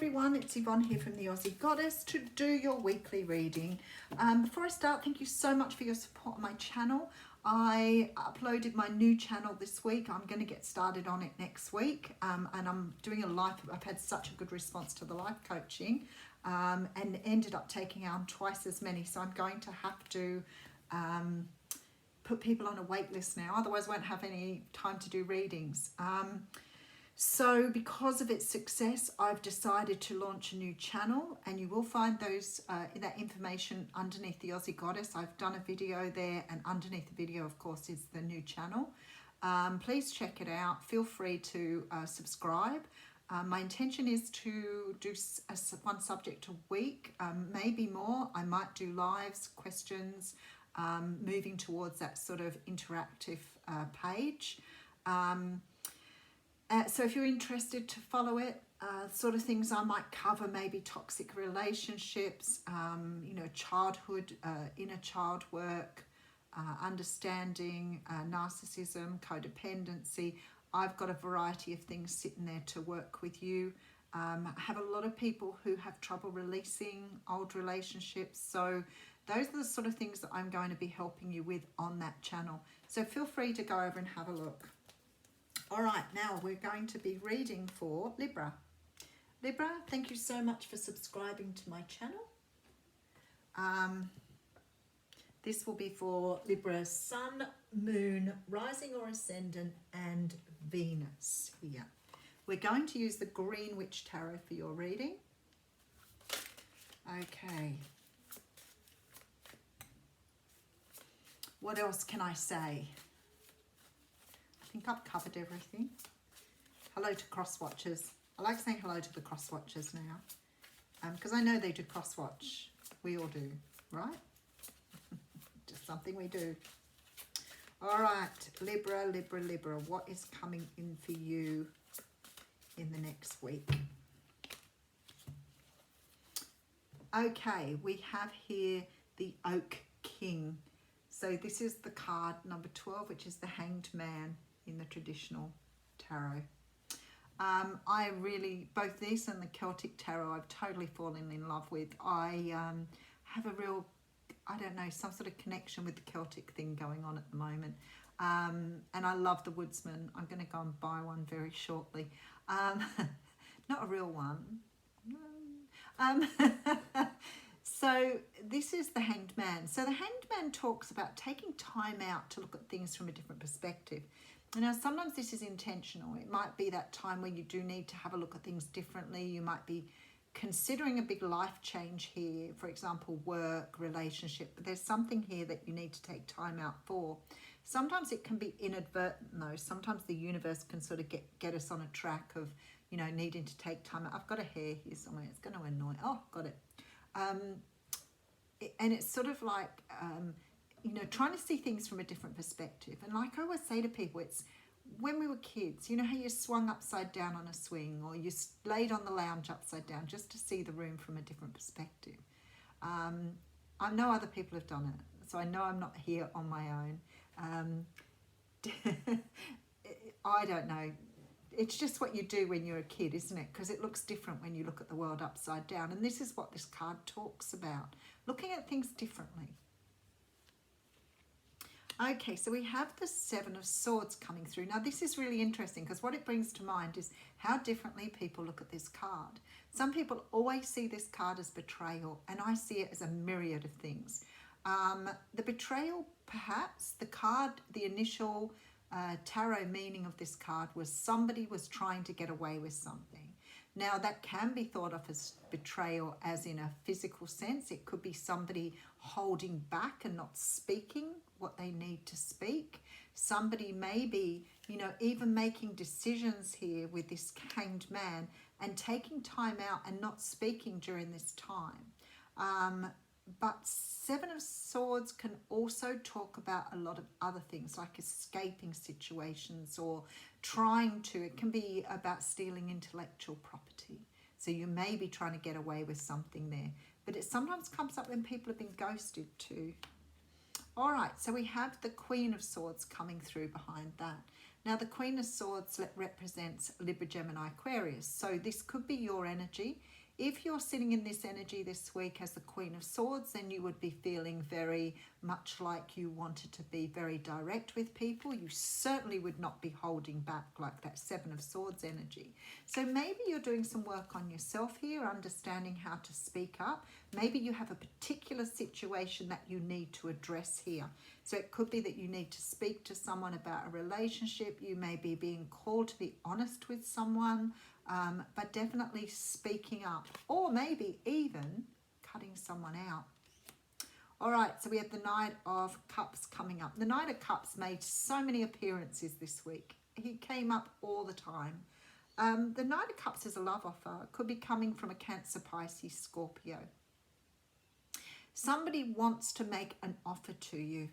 everyone, it's Yvonne here from the Aussie Goddess to do your weekly reading. Before I start, thank you so much for your support on my channel. I uploaded my new channel this week. I'm going to get started on it next week, and I'm doing a life. I've had such a good response to the life coaching, and ended up taking on twice as many, so I'm going to have to put people on a wait list now, otherwise I won't have any time to do readings. So because of its success, I've decided to launch a new channel, and you will find those that information underneath the Aussie Goddess. I've done a video there, and underneath the video, of course, is the new channel. Please check it out. Feel free to subscribe. My intention is to do one subject a week, maybe more. I might do lives, questions, moving towards that sort of interactive page. So if you're interested to follow it, sort of things I might cover, maybe toxic relationships, you know, childhood, inner child work, understanding narcissism, codependency. I've got a variety of things sitting there to work with you. I have a lot of people who have trouble releasing old relationships. So those are the sort of things that I'm going to be helping you with on that channel. So feel free to go over and have a look. All right, now we're going to be reading for Libra. Libra, thank you so much for subscribing to my channel. This will be for Libra Sun, Moon, Rising or Ascendant, and Venus here. We're going to use the Green Witch Tarot for your reading. Okay. What else can I say? I think I've covered everything. Hello to cross watchers. I like saying hello to the cross watchers now, because I know they do cross watch. We all do, right? Just something we do. All right, Libra, Libra, Libra. What is coming in for you in the next week? Okay, we have here the Oak King. So this is the card number 12, which is the Hanged Man in the traditional tarot. I really, both this and the Celtic tarot, I've totally fallen in love with. I have a real, I don't know, some sort of connection with the Celtic thing going on at the moment. And I love the Woodsman. I'm going to go and buy one very shortly. Not a real one. So this is the Hanged Man. So the Hanged Man talks about taking time out to look at things from a different perspective. Now, sometimes this is intentional. It might be that time where you do need to have a look at things differently. You might be considering a big life change here, for example, work, relationship, but there's something here that you need to take time out for. Sometimes it can be inadvertent though. Sometimes the universe can sort of get us on a track of, you know, needing to take time out. I've got a hair here somewhere. It's going to annoy. Oh, got it. And it's sort of like, you know, trying to see things from a different perspective. And like I always say to people, it's when we were kids, you know how you swung upside down on a swing, or you laid on the lounge upside down just to see the room from a different perspective. I know other people have done it, so I know I'm not here on my own. I don't know. It's just what you do when you're a kid, isn't it? Because it looks different when you look at the world upside down. And this is what this card talks about, looking at things differently. Okay, so we have the Seven of Swords coming through. Now, this is really interesting because what it brings to mind is how differently people look at this card. Some people always see this card as betrayal, and I see it as a myriad of things. The betrayal, perhaps, the card, the initial tarot meaning of this card was somebody was trying to get away with something. Now, that can be thought of as betrayal as in a physical sense. It could be somebody holding back and not speaking what they need to speak. Somebody maybe, you know, even making decisions here with this Hanged Man and taking time out and not speaking during this time. But Seven of Swords can also talk about a lot of other things like escaping situations or trying to, it can be about stealing intellectual property. So you may be trying to get away with something there. But it sometimes comes up when people have been ghosted too. All right, so we have the Queen of Swords coming through behind that. Now, the Queen of Swords represents Libra, Gemini, Aquarius. So this could be your energy. If you're sitting in this energy this week as the Queen of Swords, then you would be feeling very much like you wanted to be very direct with people. You certainly would not be holding back like that Seven of Swords energy. So maybe you're doing some work on yourself here, understanding how to speak up. Maybe you have a particular situation that you need to address here. So it could be that you need to speak to someone about a relationship. You may be being called to be honest with someone. But definitely speaking up, or maybe even cutting someone out. All right, so we have the Knight of Cups coming up. The Knight of Cups made so many appearances this week. He came up all the time. The Knight of Cups is a love offer. It could be coming from a Cancer, Pisces, Scorpio. Somebody wants to make an offer to you,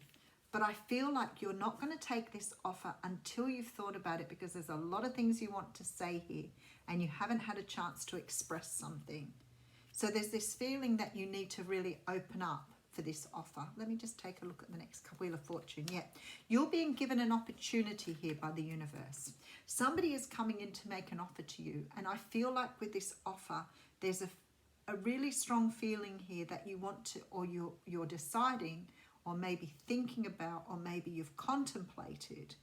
but I feel like you're not going to take this offer until you've thought about it, because there's a lot of things you want to say here and you haven't had a chance to express something. So there's this feeling that you need to really open up for this offer. Let me just take a look at the next Wheel of Fortune. Yeah, you're being given an opportunity here by the universe. Somebody is coming in to make an offer to you, and I feel like with this offer there's a really strong feeling here that you want to, or you're deciding, or maybe thinking about, or maybe you've contemplated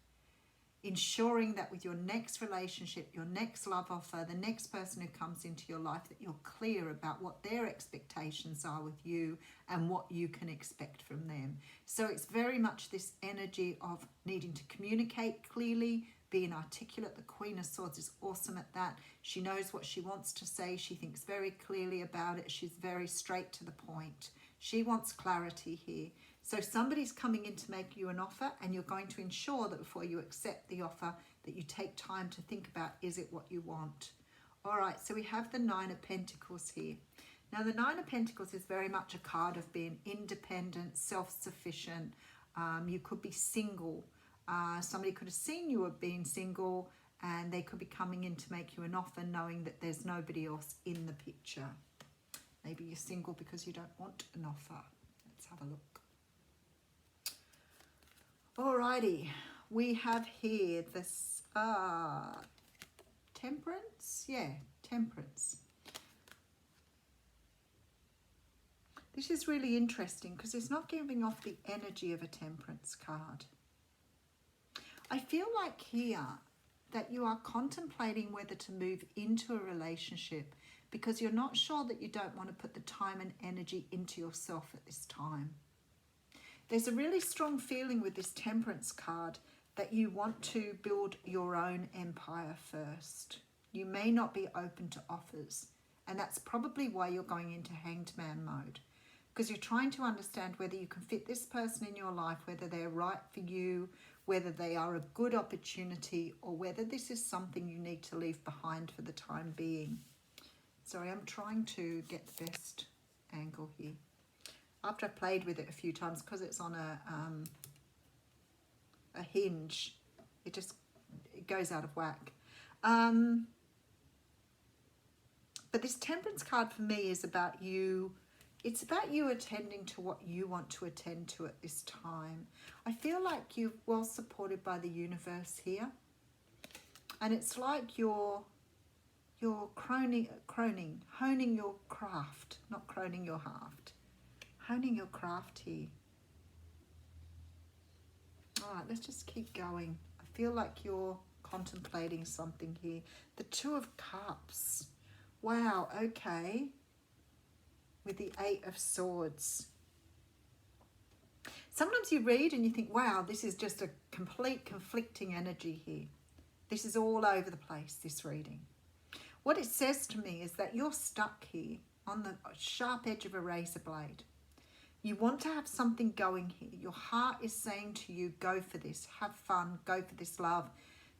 ensuring that with your next relationship, your next love offer, the next person who comes into your life, that you're clear about what their expectations are with you and what you can expect from them. So it's very much this energy of needing to communicate clearly, being articulate. The Queen of Swords is awesome at that. She knows what she wants to say. She thinks very clearly about it. She's very straight to the point. She wants clarity here. So somebody's coming in to make you an offer, and you're going to ensure that before you accept the offer that you take time to think about, is it what you want? All right, so we have the Nine of Pentacles here. Now the Nine of Pentacles is very much a card of being independent, self-sufficient. You could be single. Somebody could have seen you as being single, and they could be coming in to make you an offer knowing that there's nobody else in the picture. Maybe you're single because you don't want an offer. Let's have a look. Alrighty, we have here this Temperance. Yeah, Temperance. This is really interesting because it's not giving off the energy of a Temperance card. I feel like here that you are contemplating whether to move into a relationship because you're not sure that you don't want to put the time and energy into yourself at this time. There's a really strong feeling with this Temperance card that you want to build your own empire first. You may not be open to offers, and that's probably why you're going into Hanged Man mode, because you're trying to understand whether you can fit this person in your life, whether they're right for you, whether they are a good opportunity, or whether this is something you need to leave behind for the time being. Sorry, I'm trying to get the best angle here. After I played with it a few times, because it's on a hinge, it goes out of whack. But this Temperance card for me is about you. It's about you attending to what you want to attend to at this time. I feel like you're well supported by the universe here. And it's like you're honing your craft, not croning your haft. Honing your craft here. All right, let's just keep going. I feel like you're contemplating something here. The Two of Cups. Wow, okay. With the Eight of Swords. Sometimes you read and you think, wow, this is just a complete conflicting energy here. This is all over the place, this reading. What it says to me is that you're stuck here on the sharp edge of a razor blade. You want to have something going here. Your heart is saying to you, go for this, have fun, go for this love,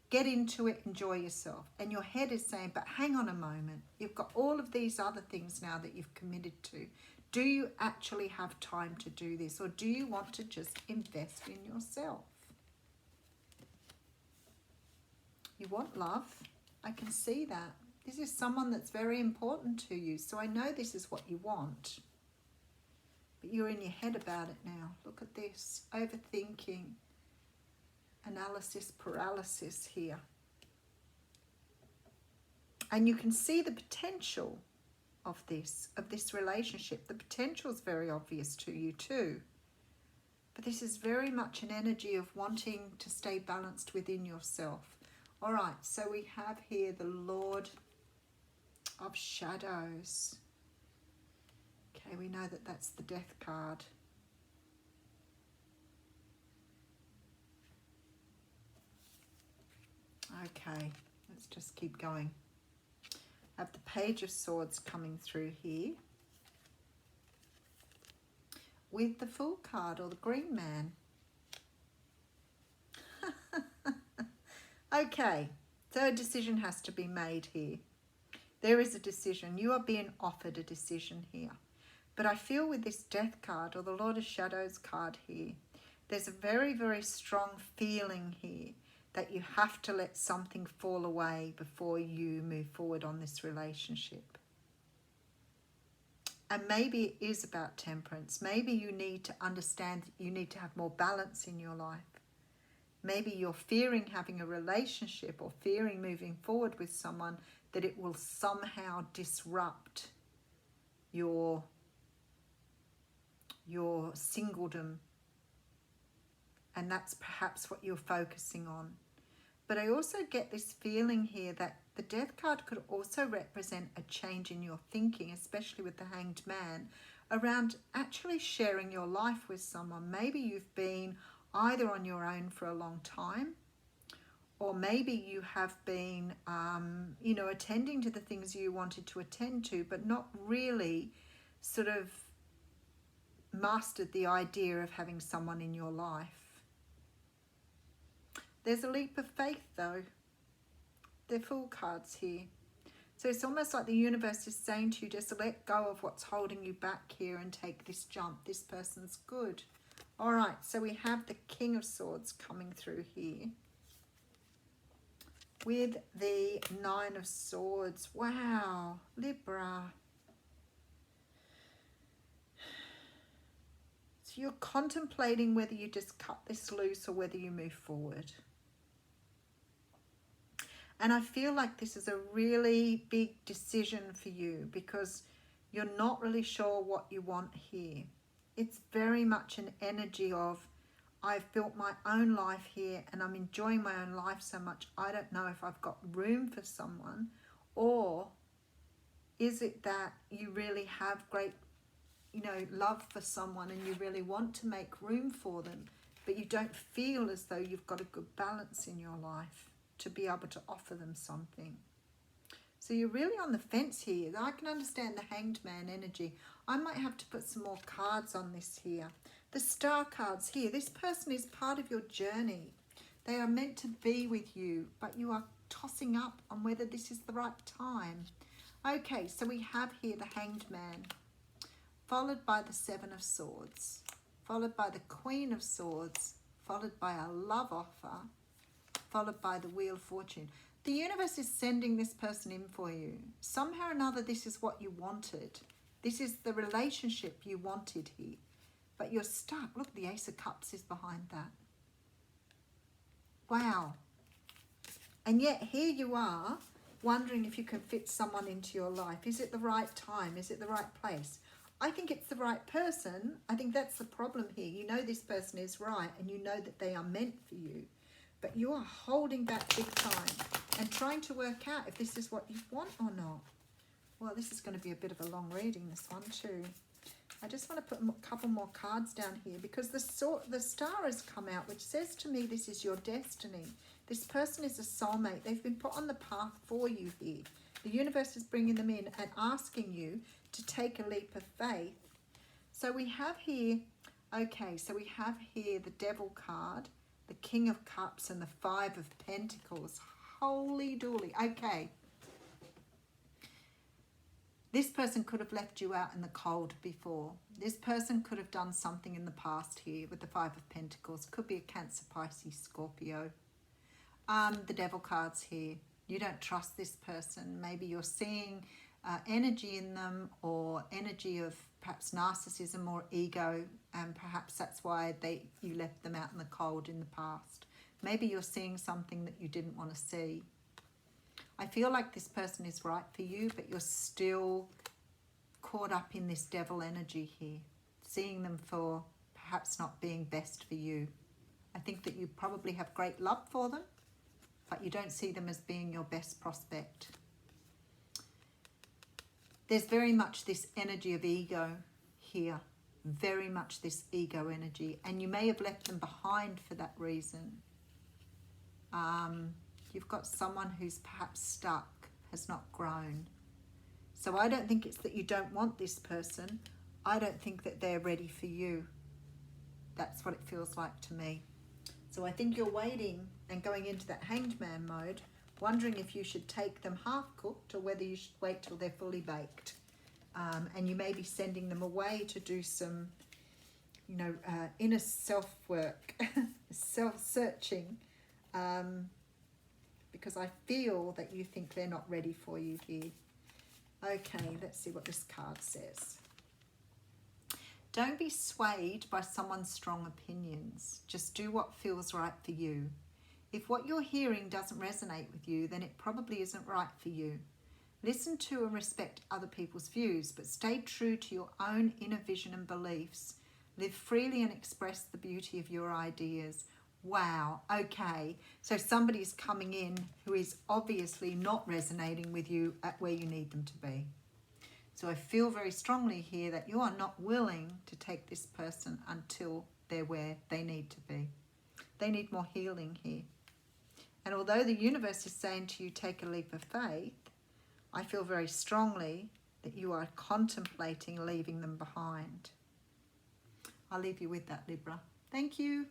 get into it, enjoy yourself. And your head is saying, but hang on a moment. You've got all of these other things now that you've committed to. Do you actually have time to do this? Or do you want to just invest in yourself? You want love. I can see that. This is someone that's very important to you. So I know this is what you want. But you're in your head about it now. Look at this. Overthinking. analysis paralysis here. And you can see the potential of this relationship. The potential is very obvious to you too. But this is very much an energy of wanting to stay balanced within yourself. All right, so we have here the Lord of Shadows. Okay, we know that that's the Death card. Okay, let's just keep going. I have the Page of Swords coming through here with the Fool card, or the Green Man. Okay, so a decision has to be made here. There is a decision. You are being offered a decision here. But I feel with this Death card, or the Lord of Shadows card here, there's a very, very strong feeling here that you have to let something fall away before you move forward on this relationship. And maybe it is about temperance. Maybe you need to understand that you need to have more balance in your life. Maybe you're fearing having a relationship, or fearing moving forward with someone, that it will somehow disrupt your singledom. And that's perhaps what you're focusing on. But I also get this feeling here that the Death card could also represent a change in your thinking, especially with the Hanged Man, around actually sharing your life with someone. Maybe you've been either on your own for a long time, or maybe you have been, attending to the things you wanted to attend to, but not really sort of mastered the idea of having someone in your life. There's a leap of faith though. They're Fool cards here. So it's almost like the universe is saying to you, just let go of what's holding you back here and take this jump. This person's good. All right, so we have the King of Swords coming through here with the Nine of Swords. Wow, Libra. So you're contemplating whether you just cut this loose or whether you move forward. And I feel like this is a really big decision for you, because you're not really sure what you want here. It's very much an energy of, I've built my own life here and I'm enjoying my own life so much, I don't know if I've got room for someone. Or is it that you really have great, love for someone and you really want to make room for them, but you don't feel as though you've got a good balance in your life to be able to offer them something. So you're really on the fence here. I can understand the Hanged Man energy. I might have to put some more cards on this here. The Star cards here. This person is part of your journey. They are meant to be with you, but you are tossing up on whether this is the right time. Okay, so we have here the Hanged Man, followed by the Seven of Swords, followed by the Queen of Swords, followed by a love offer, followed by the Wheel of Fortune. The universe is sending this person in for you. Somehow or another, this is what you wanted. This is the relationship you wanted here. But you're stuck. Look, the Ace of Cups is behind that. Wow. And yet here you are, wondering if you can fit someone into your life. Is it the right time? Is it the right place? I think it's the right person. I think that's the problem here. You know this person is right, and you know that they are meant for you. But you are holding back big time and trying to work out if this is what you want or not. Well, this is going to be a bit of a long reading, this one too. I just want to put a couple more cards down here, because the Star has come out, which says to me this is your destiny. This person is a soulmate. They've been put on the path for you here. The universe is bringing them in and asking you to take a leap of faith. So we have here, we have here the Devil card, the King of Cups, and the Five of Pentacles. Holy dooly. Okay. This person could have left you out in the cold before. This person could have done something in the past here with the Five of Pentacles. Could be a Cancer, Pisces, Scorpio. The Devil cards here. You don't trust this person. Maybe you're seeing energy in them, or energy of perhaps narcissism or ego, and perhaps that's why you left them out in the cold in the past. Maybe you're seeing something that you didn't want to see. I feel like this person is right for you, but you're still caught up in this devil energy here, seeing them for perhaps not being best for you. I think that you probably have great love for them, but you don't see them as being your best prospect. There's very much this energy of ego here, very much this ego energy, and you may have left them behind for that reason. You've got someone who's perhaps stuck, has not grown. So I don't think it's that you don't want this person. I don't think that they're ready for you. That's what it feels like to me. So I think you're waiting and going into that hanged man mode, wondering if you should take them half cooked or whether you should wait till they're fully baked. And you may be sending them away to do some, inner self-work, self-searching, because I feel that you think they're not ready for you here. Okay, let's see what this card says. Don't be swayed by someone's strong opinions. Just do what feels right for you. If what you're hearing doesn't resonate with you, then it probably isn't right for you. Listen to and respect other people's views, but stay true to your own inner vision and beliefs. Live freely and express the beauty of your ideas. Wow, okay. So somebody's coming in who is obviously not resonating with you at where you need them to be. So I feel very strongly here that you are not willing to take this person until they're where they need to be. They need more healing here. And although the universe is saying to you, take a leap of faith, I feel very strongly that you are contemplating leaving them behind. I'll leave you with that, Libra. Thank you.